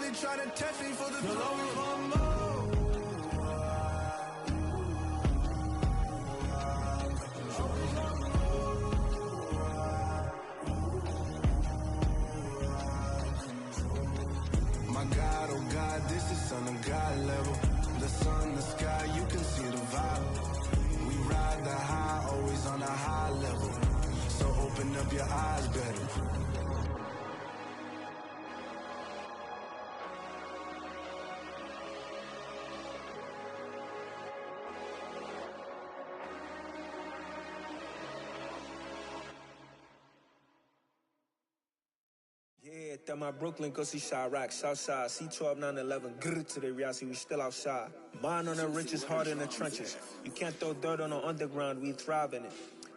really trying to test me for the you'll always want more. My God, oh God, this is on a God level. The sun, the sky, you can see the vibe. We ride the high, always on a high level. So open up your eyes better. Yeah, that my Brooklyn, go see Chirac, Southside, C12, 911, grr to the reality, we still outside. Mine on the riches, hard in the trenches. You can't throw dirt on the underground, we thrive in it.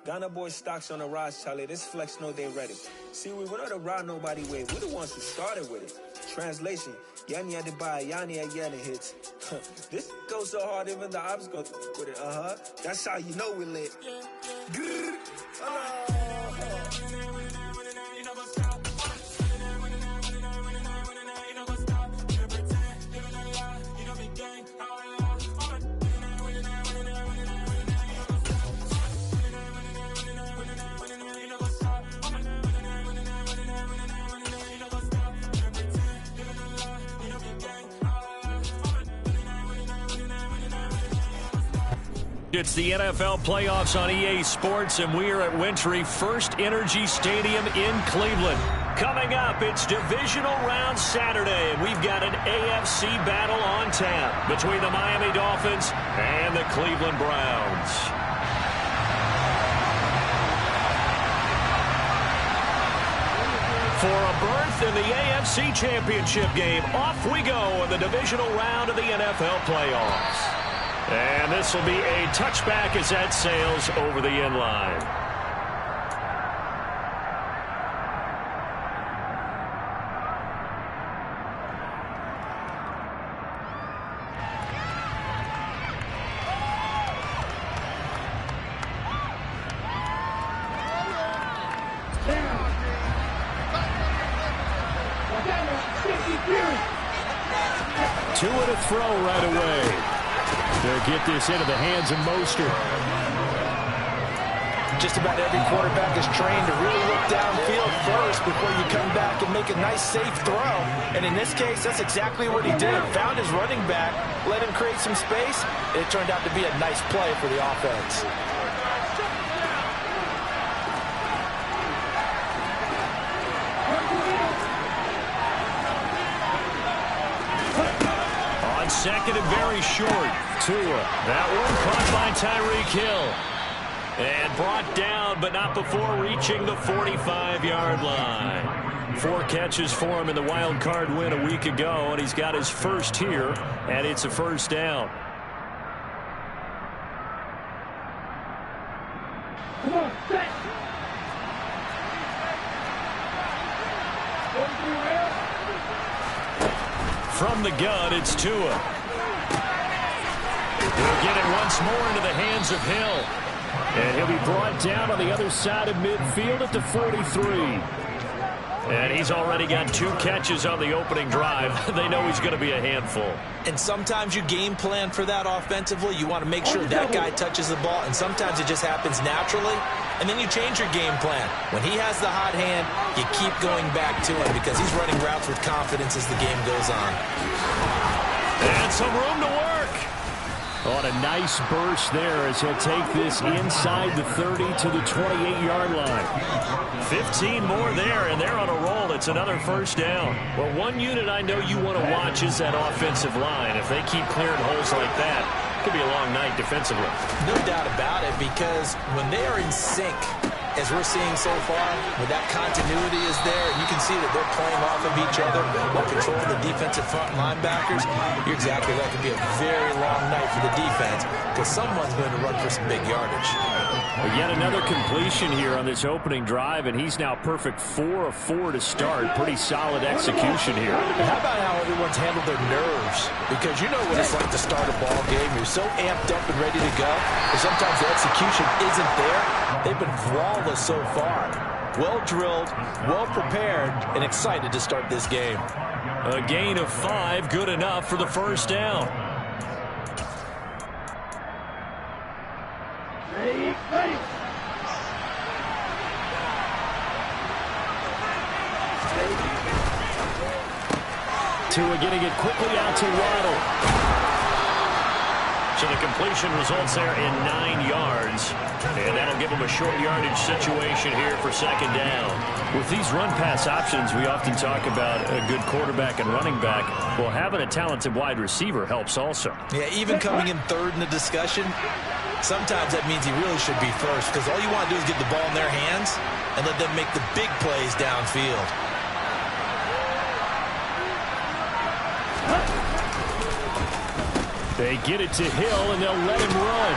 Ghana boys stocks on the rise, Charlie, this flex know they ready. See, we're not a ride nobody wave, we're the ones who started with it. Translation, Yanni had to buy, Yanni had Yanni hits. This goes so hard, even the ops go with it, That's how you know we lit. Grr, It's the NFL playoffs on EA Sports, and we are at Wintry First Energy Stadium in Cleveland. Coming up, it's divisional round Saturday, and we've got an AFC battle on tap between the Miami Dolphins and the Cleveland Browns. For a berth in the AFC Championship game, off we go in the divisional round of the NFL playoffs. And this will be a touchback as that sails over the end line. Two and a throw right away. They'll get this into the hands of Mostert. Just about every quarterback is trained to really look downfield first before you come back and make a nice, safe throw. And in this case, that's exactly what he did. Found his running back, let him create some space. It turned out to be a nice play for the offense. Second and very short. Tua. That one caught by Tyreek Hill. And brought down, but not before reaching the 45-yard line. 4 catches for him in the wild card win a week ago, and he's got his first here, and it's a first down. Come on, set. From the gun, it's Tua. He'll get it once more into the hands of Hill. And he'll be brought down on the other side of midfield at the 43. And he's already got 2 catches on the opening drive. They know he's going to be a handful. And sometimes you game plan for that offensively. You want to make sure that guy touches the ball, and sometimes it just happens naturally. And then you change your game plan. When he has the hot hand, you keep going back to him because he's running routes with confidence as the game goes on. And some room to work. On a nice burst there as he'll take this inside the 30 to the 28-yard line. 15 more there, and they're on a roll. It's another first down. Well, one unit I know you want to watch is that offensive line. If they keep clearing holes like that, it could be a long night defensively. No doubt about it, because when they are in sync, as we're seeing so far, when that continuity is there, and you can see that they're playing off of each other while controlling the defensive front linebackers, you're exactly right. It could be a very long night for the defense because someone's going to run for some big yardage. Well, yet another completion here on this opening drive, and he's now perfect 4 of 4 to start. Pretty solid execution here. And how about how everyone's handled their nerves? Because you know what it's like to start a ball game. You're so amped up and ready to go, but sometimes the execution isn't there. They've been flawless so far. Well drilled, well prepared, and excited to start this game. A gain of 5, good enough for the first down. Tua getting it quickly out to Waddle. So the completion results there in 9 yards. And that'll give them a short yardage situation here for second down. With these run-pass options, we often talk about a good quarterback and running back. Well, having a talented wide receiver helps also. Yeah, even coming in third in the discussion, sometimes that means he really should be first, because all you want to do is get the ball in their hands and let them make the big plays downfield. They get it to Hill, and they'll let him run.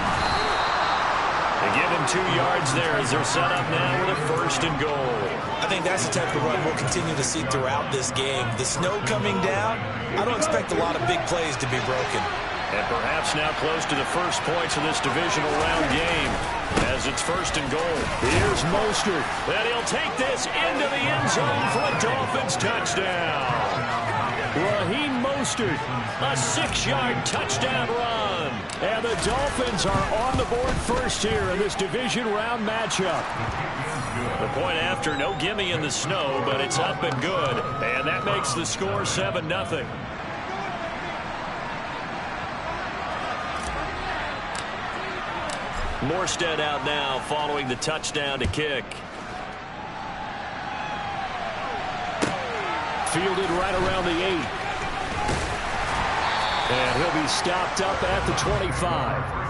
They give him 2 yards there as they're set up now with a first and goal. I think that's the type of run we'll continue to see throughout this game. The snow coming down, I don't expect a lot of big plays to be broken. And perhaps now close to the first points of this divisional round game as it's first and goal. Here's Mostert. And he'll take this into the end zone for a Dolphins touchdown. Raheem Mostert, a 6-yard touchdown run. And the Dolphins are on the board first here in this division round matchup. The point after, no gimme in the snow, but it's up and good. And that makes the score 7-0. Morstead out now following the touchdown to kick. Fielded right around the 8. And he'll be stopped up at the 25.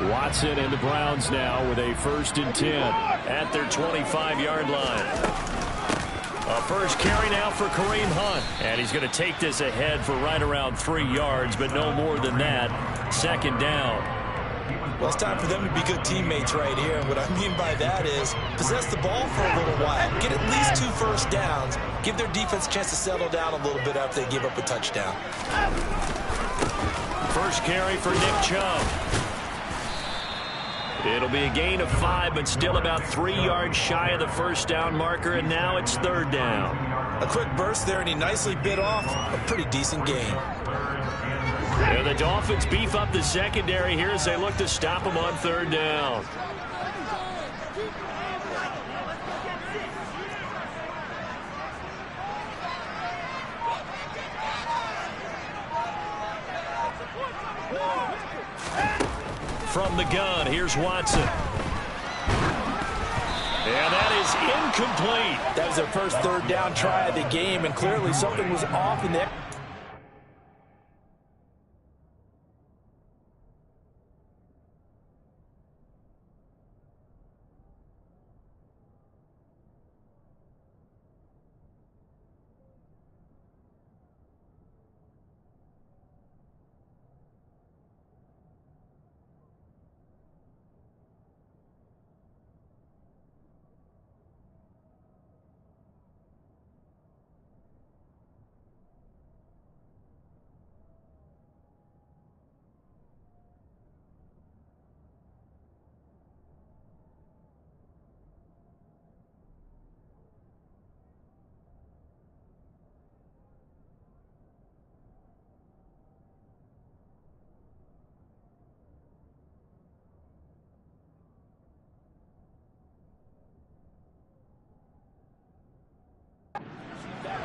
Watson and the Browns now with a 1st and 10 at their 25-yard line. A first carry now for Kareem Hunt. And he's going to take this ahead for right around 3 yards, but no more than that. Second down. Well, it's time for them to be good teammates right here. And what I mean by that is possess the ball for a little while. Get at least 2 first downs. Give their defense a chance to settle down a little bit after they give up a touchdown. First carry for Nick Chubb. It'll be a gain of 5, but still about 3 yards shy of the first down marker, and now it's 3rd down. A quick burst there, and he nicely bit off a pretty decent gain. And the Dolphins beef up the secondary here as they look to stop him on 3rd down. From the gun, here's Watson. And that is incomplete. That was their first 3rd down try of the game, and clearly something was off in there.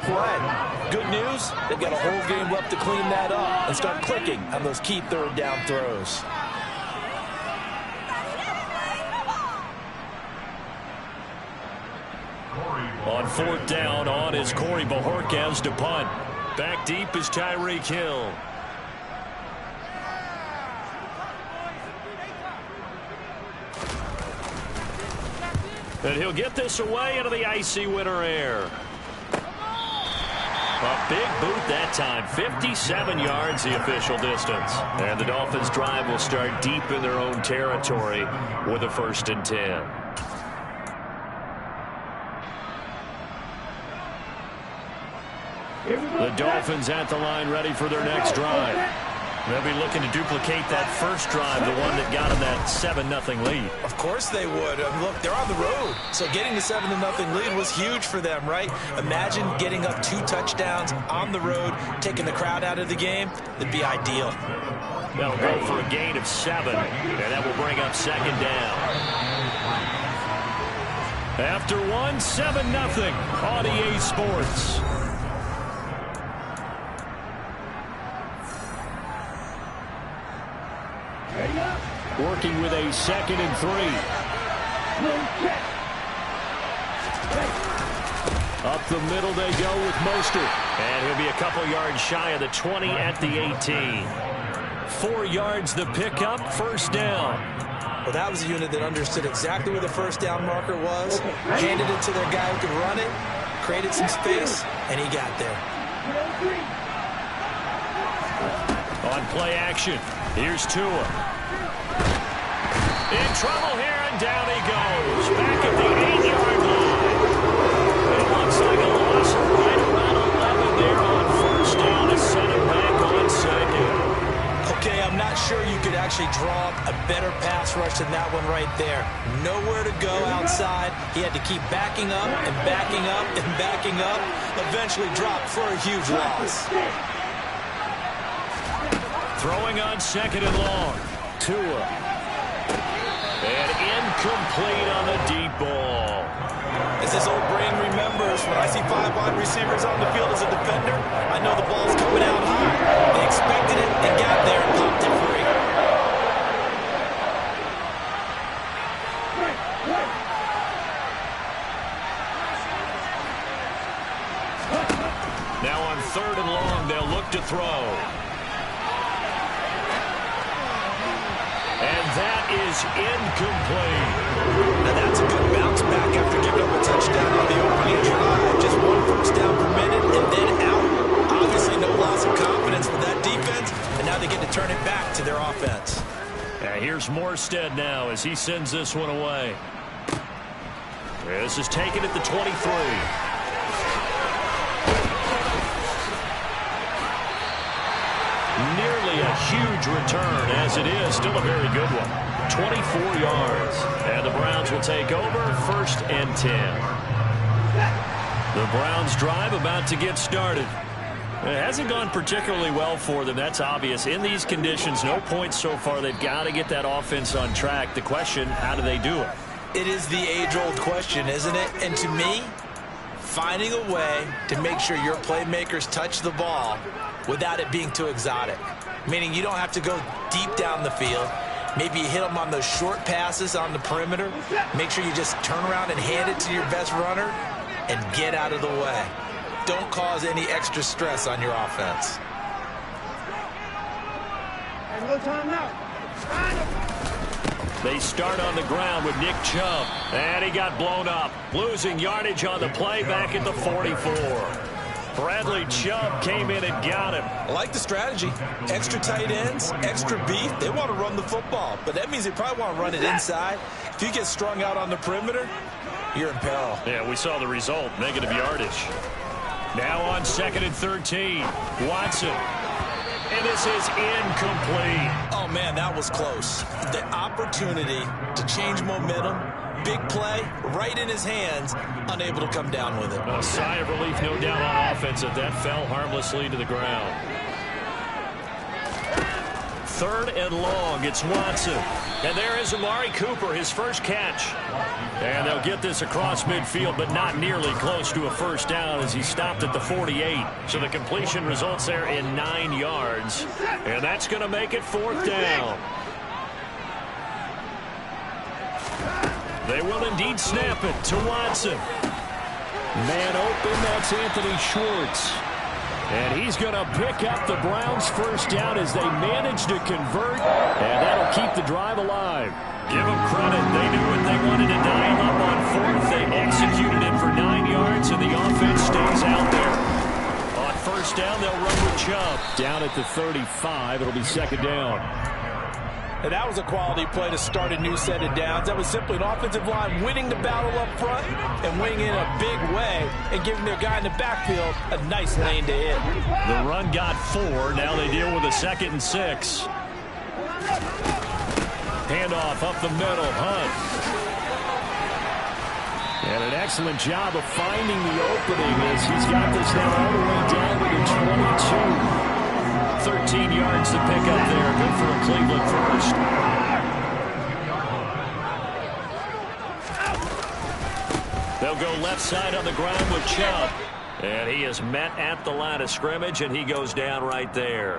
Flag. Good news, they've got a whole game left to clean that up and start clicking on those key 3rd down throws. On 4th down, on is Corey Bojorquez to punt. Back deep is Tyreek Hill. And he'll get this away into the icy winter air. A big boot that time. 57 yards the official distance. And the Dolphins drive will start deep in their own territory with a 1st and 10. The Dolphins at the line ready for their next drive. They'll be looking to duplicate that first drive, the one that got them that 7-0 lead. Of course they would. Look, they're on the road. So getting the 7-0 lead was huge for them, right? Imagine getting up 2 touchdowns on the road, taking the crowd out of the game. That'd be ideal. That'll go for a gain of 7, and that will bring up second down. After 1, 7-0 on EA Sports. Working with a 2nd and 3. Up the middle they go with Mostert. And he'll be a couple yards shy of the 20 at the 18. 4 yards the pickup, first down. Well, that was a unit that understood exactly where the first down marker was, handed it to their guy who could run it, created some space, and he got there. On play action, here's Tua. In trouble here, and down he goes. Back at the 8-yard line. It looks like a loss right around 11 there on first down to set him back on second. Okay, I'm not sure you could actually draw up a better pass rush than that one right there. Nowhere to go outside. He had to keep backing up and backing up and backing up. Eventually dropped for a huge loss. Throwing on 2nd and long. Tua. And incomplete on the deep ball. As his old brain remembers, when I see 5 wide receivers on the field as a defender, I know the ball's coming out high. They expected it and got there and popped it free. Now on 3rd and long, they'll look to throw. And that is incomplete. Now that's a good bounce back after giving up a touchdown on the opening drive. Just 1 first down per minute and then out. Obviously no loss of confidence with that defense, and now they get to turn it back to their offense. Here's Morstead now as he sends this one away. This is taken at the 23. Nearly a huge return, as it is still a very good one. 24 yards. And the Browns will take over, 1st and 10. The Browns drive about to get started. It hasn't gone particularly well for them, that's obvious. In these conditions, no points so far. They've got to get that offense on track. The question, how do they do it? It is the age-old question, isn't it? And to me, finding a way to make sure your playmakers touch the ball without it being too exotic. Meaning you don't have to go deep down the field. Maybe you hit them on those short passes on the perimeter. Make sure you just turn around and hand it to your best runner and get out of the way. Don't cause any extra stress on your offense. They start on the ground with Nick Chubb. And he got blown up. Losing yardage on the play back at the 44. Bradley Chubb came in and got him. I like the strategy. Extra tight ends, extra beef. They want to run the football, but that means they probably want to run it inside. If you get strung out on the perimeter, you're in peril. Yeah, we saw the result, negative yardage. Now on 2nd and 13, Watson. And this is incomplete. Oh, man, that was close. The opportunity to change momentum, big play, right in his hands, unable to come down with it. A sigh of relief, no doubt, on offense, that fell harmlessly to the ground. 3rd and long, it's Watson. And there is Amari Cooper, his first catch. And they'll get this across midfield, but not nearly close to a first down as he stopped at the 48. So the completion results there in 9 yards. And that's going to make it 4th down. They will indeed snap it to Watson. Man open, that's Anthony Schwartz. And he's going to pick up the Browns' first down as they manage to convert. And that'll keep the drive alive. Give them credit. They knew what they wanted to dial up on 4th. They executed it for 9 yards, and the offense stays out there. On first down, they'll run with Chubb. Down at the 35, it'll be 2nd down. And that was a quality play to start a new set of downs. That was simply an offensive line winning the battle up front and winning in a big way and giving their guy in the backfield a nice lane to hit. The run got 4. Now they deal with a 2nd and 6. Handoff up the middle. Hunt. And an excellent job of finding the opening as he's got this now all the way down to the 22. 13 yards to pick up there. Good for a Cleveland first. They'll go left side on the ground with Chubb. And he is met at the line of scrimmage, and he goes down right there.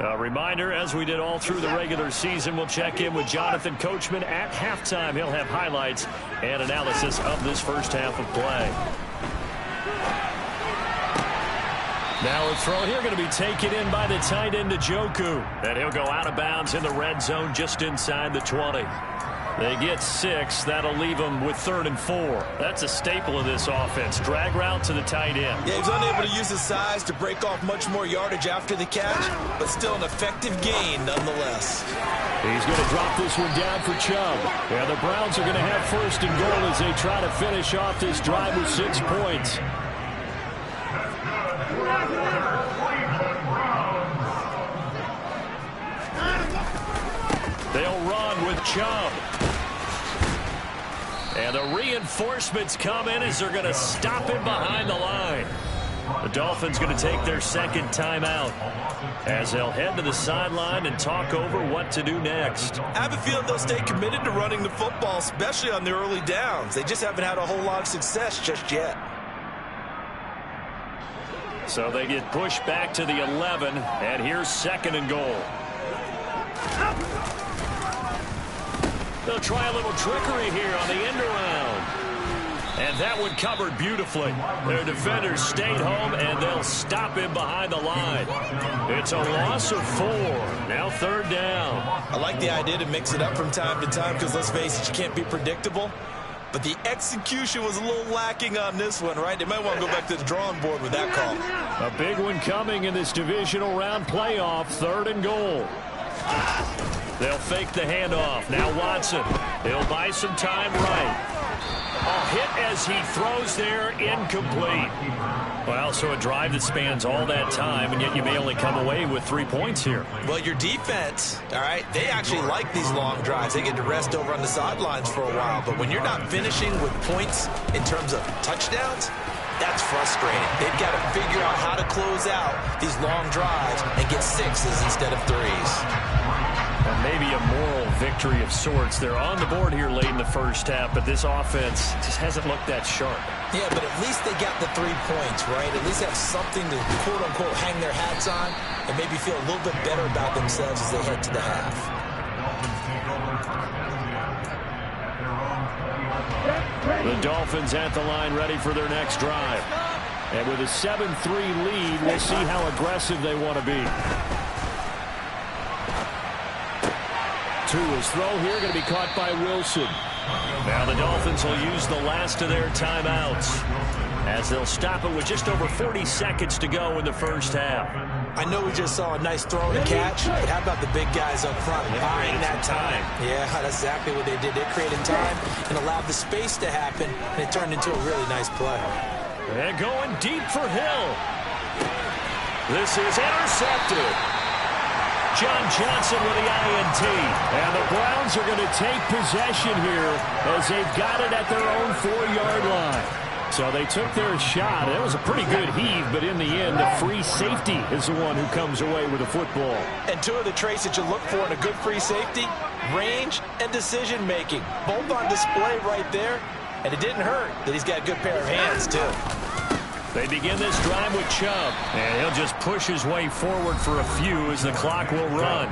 A reminder, as we did all through the regular season, we'll check in with Jonathan Coachman at halftime. He'll have highlights and analysis of this first half of play. Now a throw here going to be taken in by the tight end Njoku. And he'll go out of bounds in the red zone just inside the 20. They get 6. That'll leave them with 3rd and 4. That's a staple of this offense. Drag route to the tight end. Yeah, he's unable to use his size to break off much more yardage after the catch, but still an effective gain nonetheless. He's going to drop this one down for Chubb. Yeah, the Browns are going to have 1st and goal as they try to finish off this drive with 6 points. They'll run with Chubb. And the reinforcements come in as they're going to stop him behind the line. The Dolphins going to take their 2nd timeout as they'll head to the sideline and talk over what to do next. I have a feeling they'll stay committed to running the football, especially on the early downs. They just haven't had a whole lot of success just yet. So they get pushed back to the 11, and here's 2nd and goal. They'll try a little trickery here on the end around. And that one covered beautifully. Their defenders stayed home, and they'll stop him behind the line. It's a loss of 4. Now 3rd down. I like the idea to mix it up from time to time because, let's face it, you can't be predictable. But the execution was a little lacking on this one, right? They might want to go back to the drawing board with that call. A big one coming in this divisional round playoff. 3rd and goal. They'll fake the handoff. Now Watson. He'll buy some time right. A hit as he throws there, incomplete. Well, so a drive that spans all that time, and yet you may only come away with 3 points here. Well, your defense, all right, they actually like these long drives. They get to rest over on the sidelines for a while. But when you're not finishing with points in terms of touchdowns, that's frustrating. They've got to figure out how to close out these long drives and get 6s instead of 3s. And maybe a moral victory of sorts. They're on the board here late in the first half, but this offense just hasn't looked that sharp. Yeah, but at least they got the 3 points, right? At least have something to, quote-unquote, hang their hats on and maybe feel a little bit better about themselves as they head to the half. The Dolphins at the line ready for their next drive. And with a 7-3 lead, we'll see how aggressive they want to be. Tua's throw here going to be caught by Wilson. Now the Dolphins will use the last of their timeouts as they'll stop it with just over 40 seconds to go in the first half. I know we just saw a nice throw and catch, but how about the big guys up front buying that time? Yeah, that's exactly what they did. They created time and allowed the space to happen, and it turned into a really nice play. And going deep for Hill. This is intercepted. John Johnson with the INT. And the Browns are going to take possession here as they've got it at their own 4-yard line. So they took their shot. It was a pretty good heave, but in the end, the free safety is the one who comes away with the football. And 2 of the traits that you look for in a good free safety, range and decision-making. Both on display right there. And it didn't hurt that he's got a good pair of hands, too. They begin this drive with Chubb, and he'll just push his way forward for a few as the clock will run.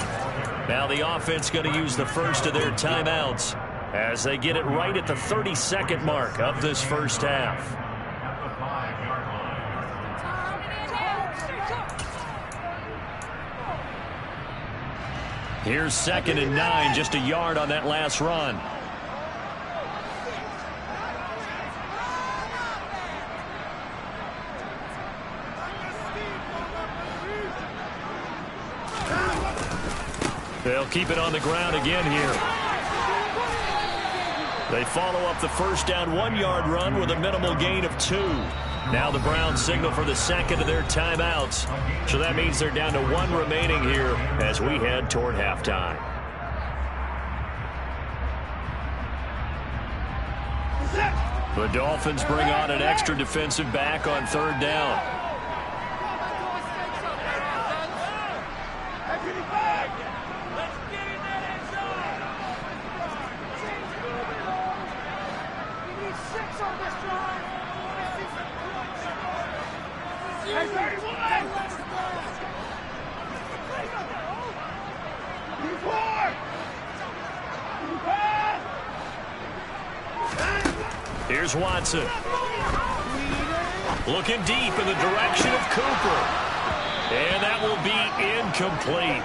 Now the offense going to use the first of their timeouts as they get it right at the 32nd mark of this first half. Here's 2nd and 9, just a yard on that last run. They'll keep it on the ground again here. They follow up the first down 1-yard run with a minimal gain of 2. Now the Browns signal for the second of their timeouts. So that means they're down to 1 remaining here as we head toward halftime. The Dolphins bring on an extra defensive back on 3rd down. Here's Watson. Looking deep in the direction of Cooper. And that will be incomplete.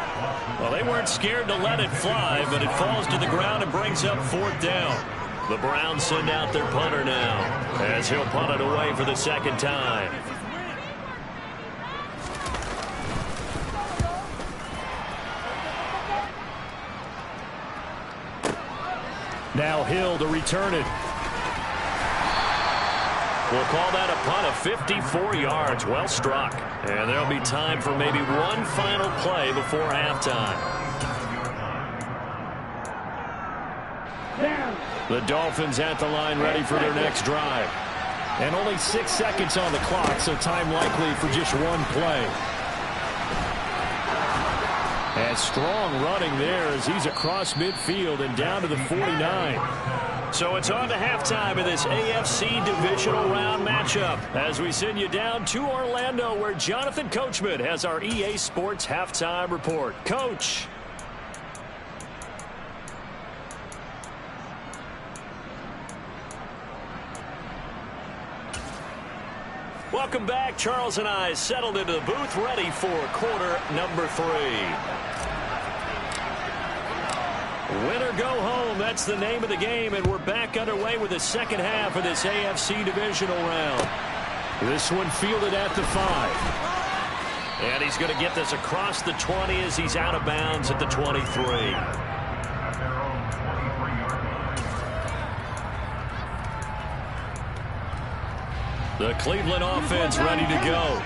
Well, they weren't scared to let it fly, but it falls to the ground and brings up 4th down. The Browns send out their punter now as he'll punt it away for the second time. Now Hill to return it. We'll call that a punt of 54 yards. Well struck. And there'll be time for maybe one final play before halftime. The Dolphins at the line ready for their next drive. And only 6 seconds on the clock, so time likely for just one play. And strong running there as he's across midfield and down to the 49. So it's on to halftime of this AFC divisional round matchup as we send you down to Orlando where Jonathan Coachman has our EA Sports halftime report. Coach. Welcome back. Charles and I settled into the booth ready for quarter number 3. Win or go home, that's the name of the game, and we're back underway with the second half of this AFC divisional round. This one fielded at the 5. And he's going to get this across the 20 as he's out of bounds at the 23. The Cleveland offense ready to go.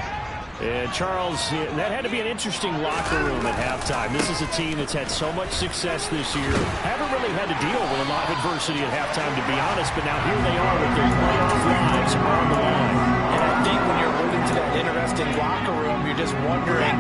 And Charles, that had to be an interesting locker room at halftime. This is a team that's had so much success this year. Haven't really had to deal with a lot of adversity at halftime, to be honest, but now here they are with their playoff lives on the line. And I think when you're alluding to that interesting locker room, you're just wondering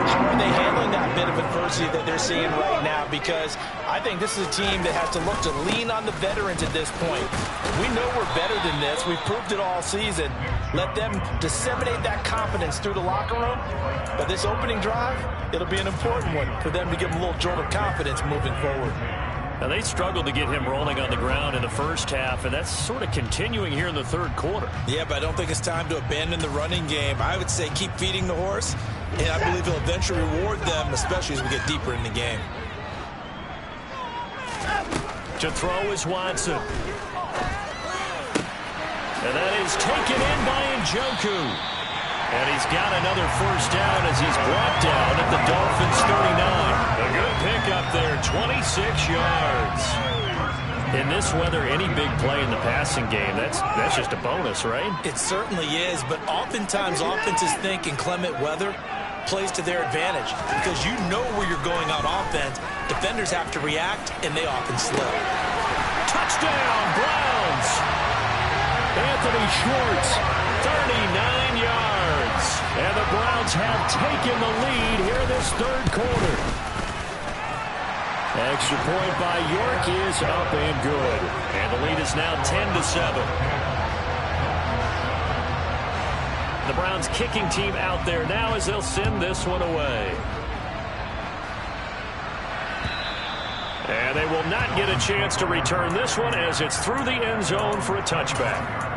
how are they handling that bit of adversity that they're seeing right now, because I think this is a team that has to look to lean on the veterans at this point. We know we're better than this. We've proved it all season. Let them disseminate that confidence through the locker room. But this opening drive, it'll be an important one for them to give them a little jolt of confidence moving forward. Now, they struggled to get him rolling on the ground in the first half, and that's sort of continuing here in the third quarter. Yeah, but I don't think it's time to abandon the running game. I would say keep feeding the horse, and I believe he'll eventually reward them, especially as we get deeper in the game. To throw is Watson. And that is taken in by Njoku. And he's got another first down as he's brought down at the Dolphins 39. A good pickup there, 26 yards. In this weather, any big play in the passing game, that's just a bonus, right? It certainly is, but oftentimes offenses think inclement weather plays to their advantage because you know where you're going on offense. Defenders have to react, and they often slip. Touchdown, Browns! Anthony Schwartz, 39 yards. And the Browns have taken the lead here in this third quarter. Extra point by York is up and good. And the lead is now 10-7. The Browns kicking team out there now as they'll send this one away. And they will not get a chance to return this one as it's through the end zone for a touchback.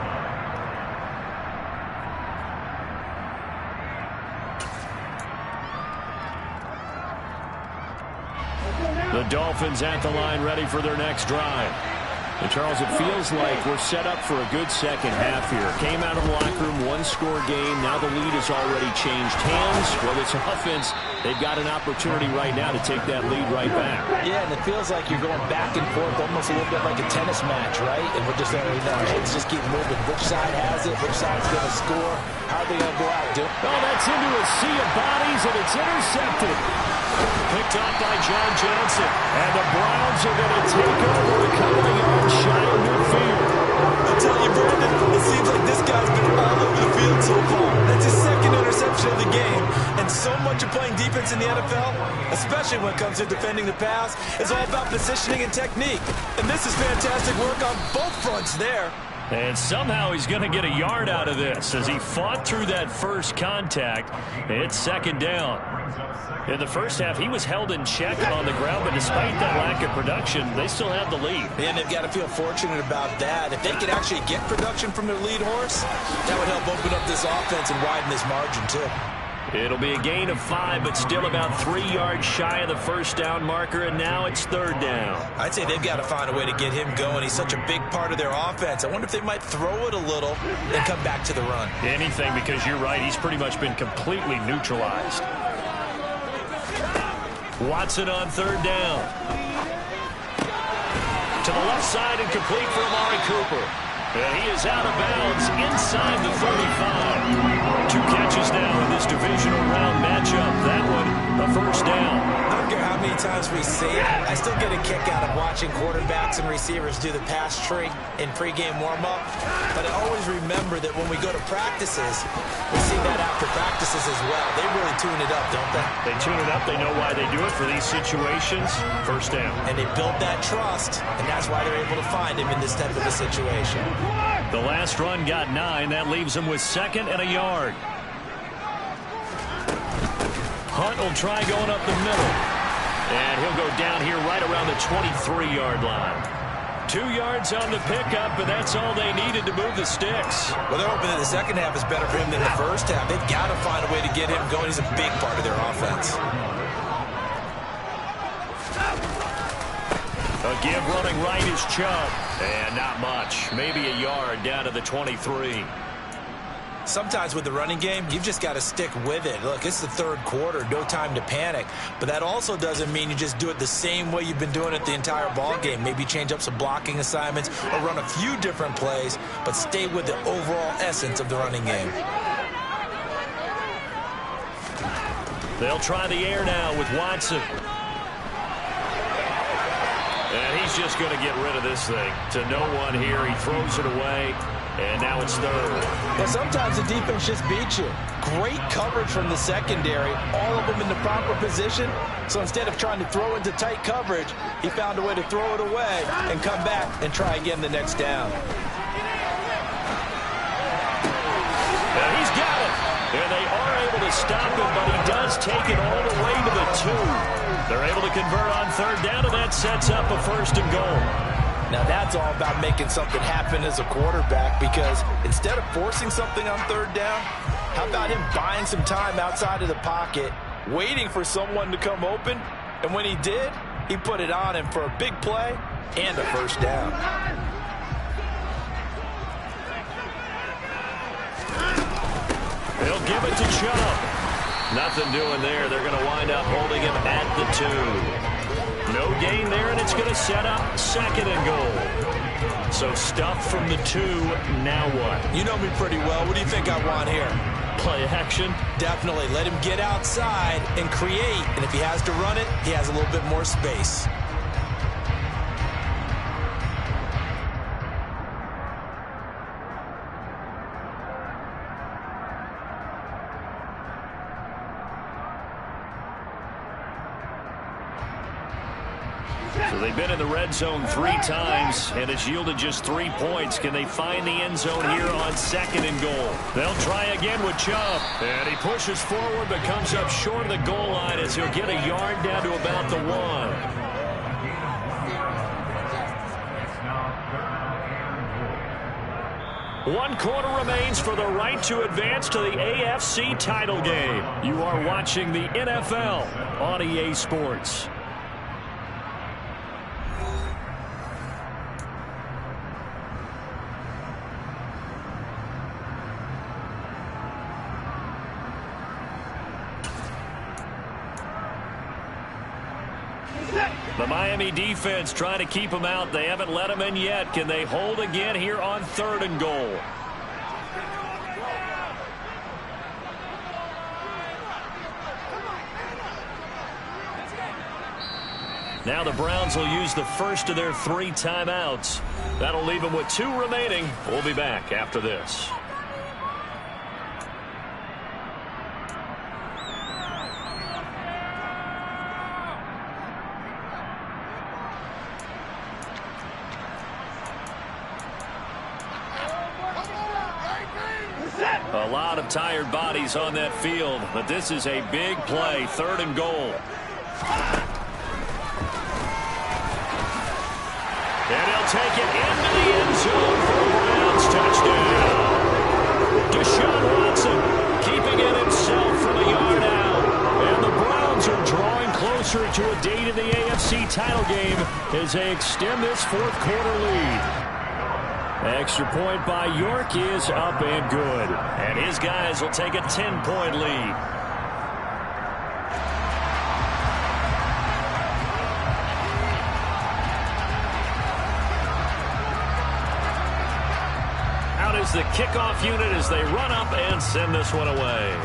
The Dolphins at the line ready for their next drive. And Charles, it feels like we're set up for a good second half here. Came out of the locker room, one-score game. Now the lead has already changed hands. Well, it's offense. They've got an opportunity right now to take that lead right back. Yeah, and it feels like you're going back and forth almost a little bit like a tennis match, right? And we're just our heads just keep moving. Which side has it? Which side's going to score? How are they going to go out? Oh, that's into a sea of bodies, and it's intercepted. Picked up by John Johnson. And the Browns are going to take over a couple of yards shy of midfield. I'll tell you, Brandon, it seems like this guy's been all over the field so far. That's his second interception of the game. And so much of playing defense in the NFL, especially when it comes to defending the pass, is all about positioning and technique. And this is fantastic work on both fronts there. And somehow he's going to get a yard out of this as he fought through that first contact. It's second down. In the first half, he was held in check on the ground, but despite that lack of production, they still have the lead. And they've got to feel fortunate about that. If they could actually get production from their lead horse, that would help open up this offense and widen this margin, too. It'll be a gain of 5, but still about 3 yards shy of the first down marker, and now it's third down. I'd say they've got to find a way to get him going. He's such a big part of their offense. I wonder if they might throw it a little and come back to the run. Anything, because you're right. He's pretty much been completely neutralized. Watson on third down. To the left side and complete for Amari Cooper. And he is out of bounds inside the 35. 2 catches now in this divisional round matchup. That one, a first down. I don't care how many times we say it, I still get a kick out of watching quarterbacks and receivers do the pass tree in pregame warm-up. But I always remember that when we go to practices, we see that after practices as well. They really tune it up, don't they? They tune it up. They know why they do it for these situations. First down. And they build that trust, and that's why they're able to find him in this type of a situation. The last run got 9. That leaves him with second and a yard. Hunt will try going up the middle. And he'll go down here right around the 23-yard line. 2 yards on the pickup, but that's all they needed to move the sticks. Well, they're hoping that the second half is better for him than the first half. They've got to find a way to get him going. He's a big part of their offense. A give running right is Chubb. And not much. Maybe a yard down to the 23. Sometimes with the running game, you've just got to stick with it. Look, it's the third quarter, no time to panic. But that also doesn't mean you just do it the same way you've been doing it the entire ball game. Maybe change up some blocking assignments or run a few different plays, but stay with the overall essence of the running game. They'll try the air now with Watson. And he's just going to get rid of this thing. To no one here. He throws it away. And now it's third. But sometimes the defense just beats you. Great coverage from the secondary. All of them in the proper position. So instead of trying to throw into tight coverage, he found a way to throw it away and come back and try again the next down. And he's got it. And they are able to stop him, but he does take it all the way to the 2. They're able to convert on third down, and that sets up a first and goal. Now that's all about making something happen as a quarterback, because instead of forcing something on third down, how about him buying some time outside of the pocket, waiting for someone to come open, and when he did, he put it on him for a big play and a first down. They'll give it to Chubb. Nothing doing there. They're going to wind up holding him at the 2. No gain there, and it's going to set up second and goal. So stuff from the 2. Now what? You know me pretty well. What do you think I want here? Play action? Definitely. Let him get outside and create. And if he has to run it, he has a little bit more space. So they've been in the red zone 3 times, and it's yielded just 3 points. Can they find the end zone here on second and goal? They'll try again with Chubb. And he pushes forward but comes up short of the goal line as he'll get a yard down to about the 1. One quarter remains for the right to advance to the AFC title game. You are watching the NFL on EA Sports. The Miami defense trying to keep them out. They haven't let them in yet. Can they hold again here on 3rd and goal? Now the Browns will use the first of their 3 timeouts. That'll leave them with 2 remaining. We'll be back after this. A lot of tired bodies on that field, but this is a big play, 3rd and goal. And he'll take it into the end zone for a Browns touchdown. Deshaun Watson keeping it himself from a yard out. And the Browns are drawing closer to a date in the AFC title game as they extend this 4th quarter lead. Extra point by York is up and good. And his guys will take a 10-point lead. Out is the kickoff unit as they run up and send this one away.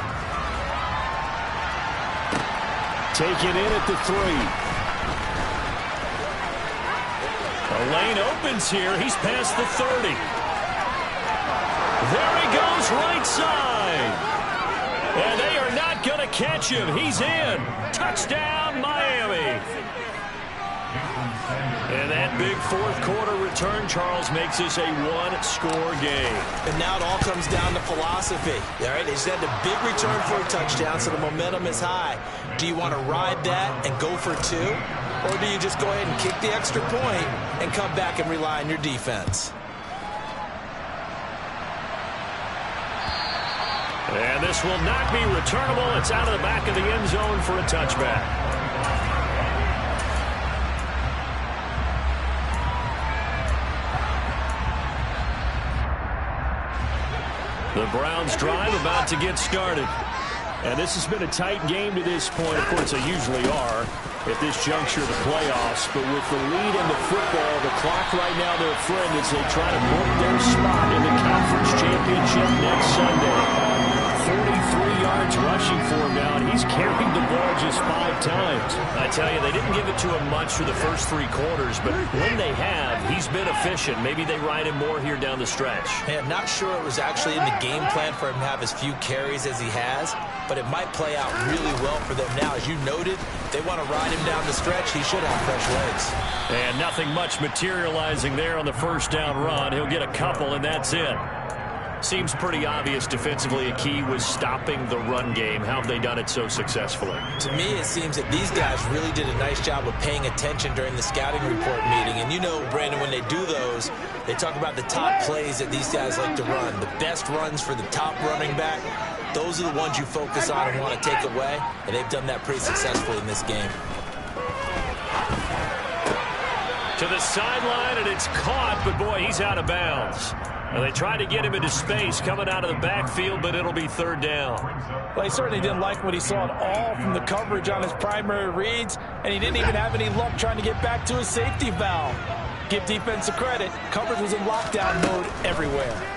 Take it in at the 3. The lane opens here. He's past the 30. There he goes right side. And they are not going to catch him. He's in. Touchdown, Miami. And that big 4th quarter return, Charles, makes this a 1-score game. And now it all comes down to philosophy. All right, they just had a big return for a touchdown, so the momentum is high. Do you want to ride that and go for 2? Or do you just go ahead and kick the extra point and come back and rely on your defense? And this will not be returnable. It's out of the back of the end zone for a touchback. The Browns drive about to get started. And this has been a tight game to this point. Of course, they usually are at this juncture of the playoffs. But with the lead in the football, the clock right now, their friend, as they try to book their spot in the conference championship next Sunday. 43 yards rushing for him now, and he's carried the ball just 5 times. I tell you, they didn't give it to him much for the first 3 quarters, but when they have, he's been efficient. Maybe they ride him more here down the stretch. Hey, I'm not sure it was actually in the game plan for him to have as few carries as he has, but it might play out really well for them now. As you noted, they want to ride him down the stretch. He should have fresh legs. And nothing much materializing there on the first down run. He'll get a couple, and that's it. Seems pretty obvious defensively a key was stopping the run game. How have they done it so successfully? To me, it seems that these guys really did a nice job of paying attention during the scouting report meeting. And you know, Brandon, when they do those, they talk about the top plays that these guys like to run. The best runs for the top running back. Those are the ones you focus on and want to take away. And they've done that pretty successfully in this game. To the sideline, and it's caught, but boy, he's out of bounds. And they tried to get him into space coming out of the backfield, but it'll be 3rd down. Well, he certainly didn't like what he saw at all from the coverage on his primary reads, and he didn't even have any luck trying to get back to his safety valve. Give defense a credit. Coverage was in lockdown mode everywhere.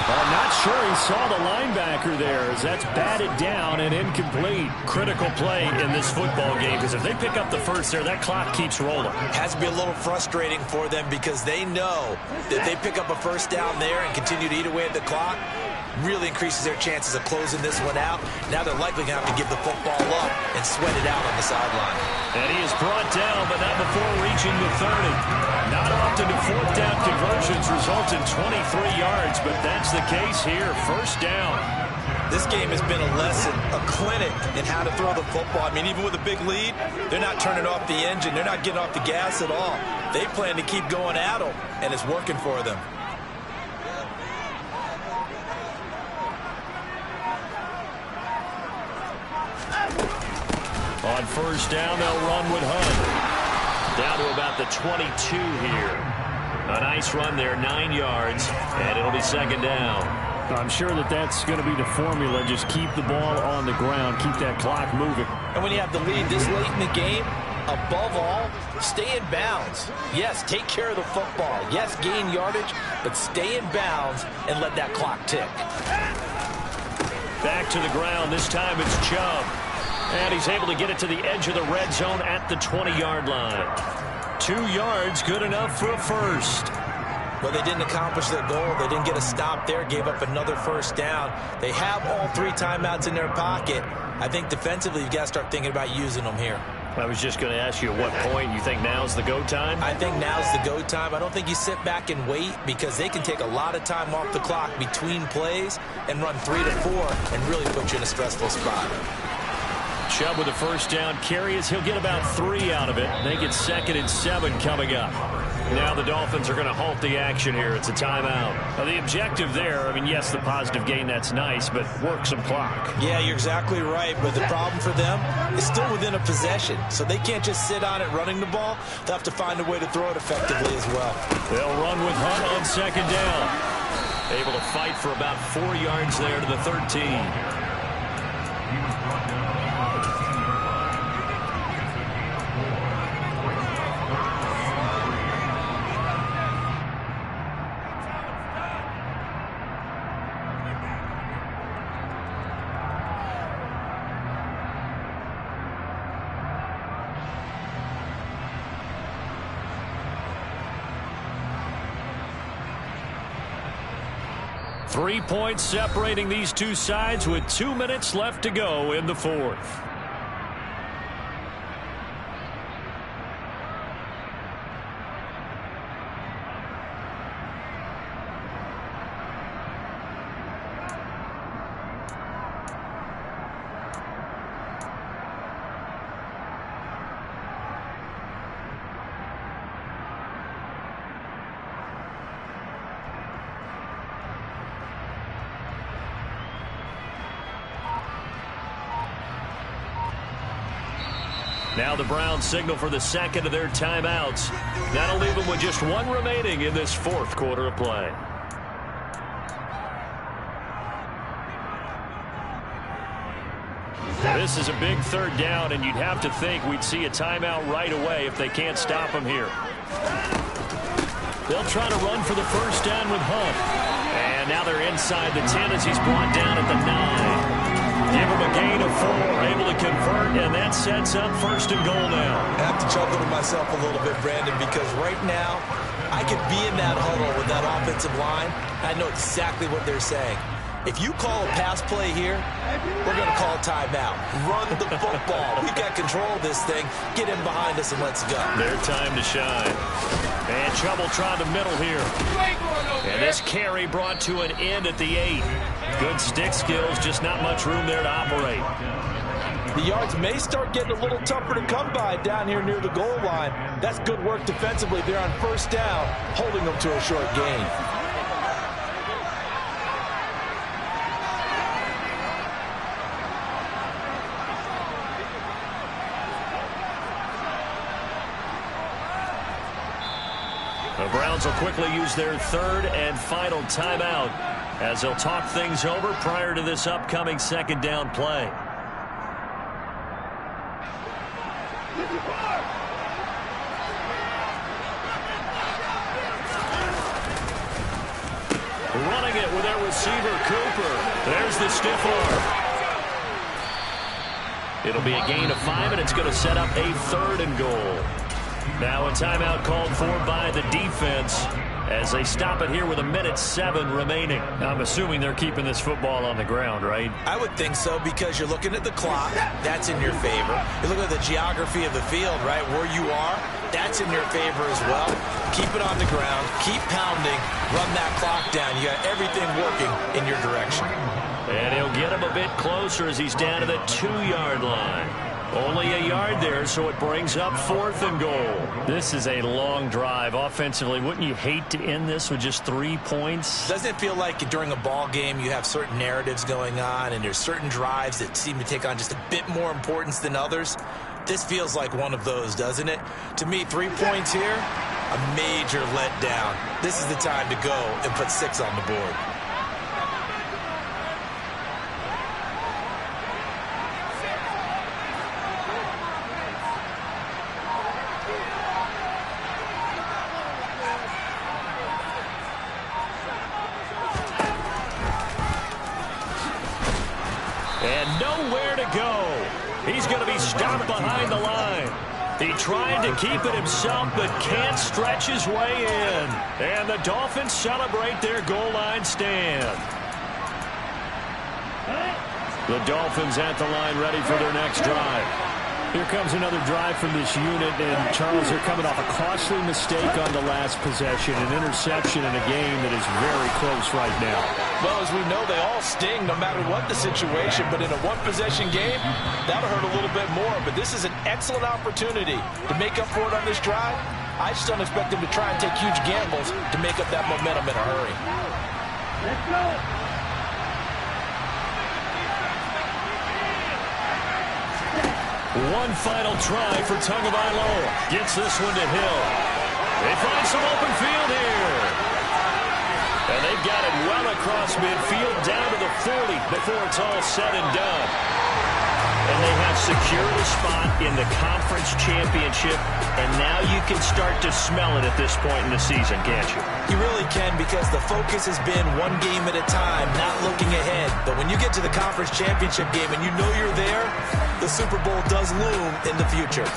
I'm not sure he saw the linebacker there as that's batted down and incomplete. Critical play in this football game because if they pick up the first there, that clock keeps rolling. Has to be a little frustrating for them because they know that they pick up a first down there and continue to eat away at the clock, really increases their chances of closing this one out. Now they're likely going to have to give the football up and sweat it out on the sideline. And he is brought down, but not before reaching the 30. Not often do 4th down conversions result in 23 yards, but that's the case here. First down. This game has been a lesson, a clinic in how to throw the football. I mean, even with a big lead, they're not turning off the engine. They're not getting off the gas at all. They plan to keep going at them, and it's working for them. On first down, they'll run with Hunt. Down to about the 22 here. A nice run there, 9 yards, and it'll be 2nd down. I'm sure that that's going to be the formula. Just keep the ball on the ground. Keep that clock moving. And when you have the lead this late in the game, above all, stay in bounds. Yes, take care of the football. Yes, gain yardage, but stay in bounds and let that clock tick. Back to the ground. This time it's Chubb. And he's able to get it to the edge of the red zone at the 20-yard line. 2 yards, good enough for a first. Well, they didn't accomplish their goal. They didn't get a stop there, gave up another first down. They have all 3 timeouts in their pocket. I think defensively you've got to start thinking about using them here. I was just going to ask you at what point you think now's the go time? I think now's the go time. I don't think you sit back and wait because they can take a lot of time off the clock between plays and run 3 to 4 and really put you in a stressful spot. Chubb with a first down carry as he'll get about 3 out of it. They get 2nd and 7 coming up. Now the Dolphins are going to halt the action here. It's a timeout. Now the objective there, I mean, yes, the positive gain, that's nice, but work some clock. Yeah, you're exactly right, but the problem for them is still within a possession, so they can't just sit on it running the ball. They'll have to find a way to throw it effectively as well. They'll run with Hunt on 2nd down. Able to fight for about 4 yards there to the 13. 3 points separating these two sides with 2 minutes left to go in the 4th. Now the Browns signal for the 2nd of their timeouts. That'll leave them with just 1 remaining in this 4th quarter of play. This is a big 3rd down, and you'd have to think we'd see a timeout right away if they can't stop him here. They'll try to run for the first down with Hunt. And now they're inside the 10 as he's brought down at the 9. Give him a gain of 4, able to convert, and that sets up 1st and goal now. I have to chuckle to myself a little bit, Brandon, because right now I could be in that huddle with that offensive line. I know exactly what they're saying. If you call a pass play here, we're going to call timeout. Run the football. We've got control of this thing. Get in behind us and let's go. Their time to shine. And trouble trying the middle here. And this carry brought to an end at the 8. Good stick skills, just not much room there to operate. The yards may start getting a little tougher to come by down here near the goal line. That's good work defensively there on 1st down, holding them to a short gain. The Browns will quickly use their 3rd and final timeout as they'll talk things over prior to this upcoming 2nd down play. Running it with their receiver, Cooper. There's the stiff arm. It'll be a gain of 5, and it's going to set up a 3rd and goal. Now a timeout called for by the defense as they stop it here with 1:07 remaining. I'm assuming they're keeping this football on the ground, right? I would think so because you're looking at the clock. That's in your favor. You look at the geography of the field, right, where you are. That's in your favor as well. Keep it on the ground. Keep pounding. Run that clock down. You got everything working in your direction. And he'll get him a bit closer as he's down to the 2-yard line. Only a yard there, so it brings up 4th and goal. This is a long drive offensively. Wouldn't you hate to end this with just 3 points? Doesn't it feel like during a ball game you have certain narratives going on and there's certain drives that seem to take on just a bit more importance than others? This feels like one of those, doesn't it? To me, 3 points here, a major letdown. This is the time to go and put 6 on the board. he's stopped behind the line. He tried to keep it himself, but can't stretch his way in. And the Dolphins celebrate their goal line stand. The Dolphins at the line ready for their next drive. Here comes another drive from this unit, and Charles, they're coming off a costly mistake on the last possession, an interception in a game that is very close right now. Well, as we know, they all sting no matter what the situation, but in a one-possession game, that'll hurt a little bit more. But this is an excellent opportunity to make up for it on this drive. I just don't expect them to try and take huge gambles to make up that momentum in a hurry. Let's go. One final try for Tagovailoa. Gets this one to Hill. They find some open field here. And they've got it well across midfield down to the 40 before it's all said and done. And they have secured a spot in the conference championship, and now you can start to smell it at this point in the season, can't you? You really can, because the focus has been one game at a time, not looking ahead. But when you get to the conference championship game and you know you're there, the Super Bowl does loom in the future.